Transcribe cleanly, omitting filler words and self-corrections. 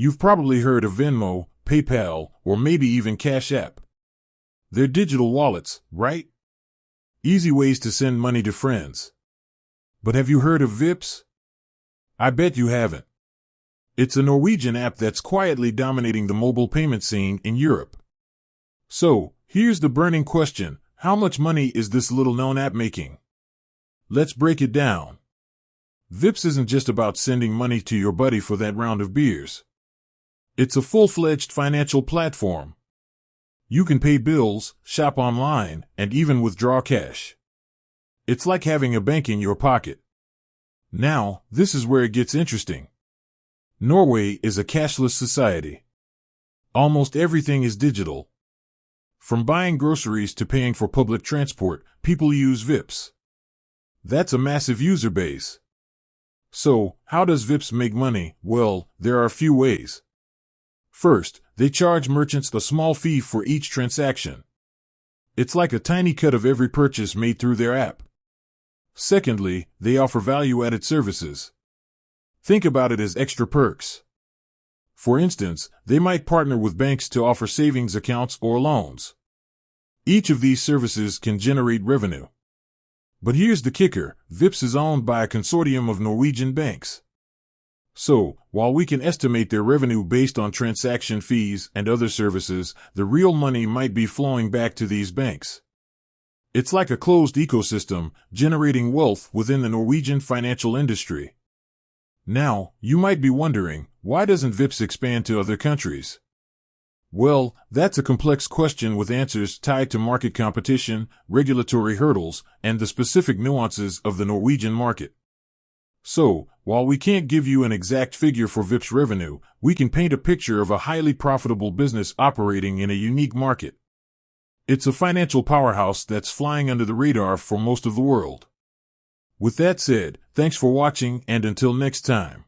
You've probably heard of Venmo, PayPal, or maybe even Cash App. They're digital wallets, right? Easy ways to send money to friends. But have you heard of Vips? I bet you haven't. It's a Norwegian app that's quietly dominating the mobile payment scene in Europe. So, here's the burning question: how much money is this little-known app making? Let's break it down. Vips isn't just about sending money to your buddy for that round of beers. It's a full-fledged financial platform. You can pay bills, shop online, and even withdraw cash. It's like having a bank in your pocket. Now, this is where it gets interesting. Norway is a cashless society. Almost everything is digital. From buying groceries to paying for public transport, people use Vips. That's a massive user base. So, how does Vips make money? Well, there are a few ways. First, they charge merchants a small fee for each transaction. It's like a tiny cut of every purchase made through their app. Secondly, they offer value-added services. Think about it as extra perks. For instance, they might partner with banks to offer savings accounts or loans. Each of these services can generate revenue. But here's the kicker: Vips is owned by a consortium of Norwegian banks. So, while we can estimate their revenue based on transaction fees and other services, the real money might be flowing back to these banks. It's like a closed ecosystem, generating wealth within the Norwegian financial industry. Now, you might be wondering, why doesn't Vips expand to other countries? Well, that's a complex question with answers tied to market competition, regulatory hurdles, and the specific nuances of the Norwegian market. So, while we can't give you an exact figure for Vips revenue, we can paint a picture of a highly profitable business operating in a unique market. It's a financial powerhouse that's flying under the radar for most of the world. With that said, thanks for watching, and until next time.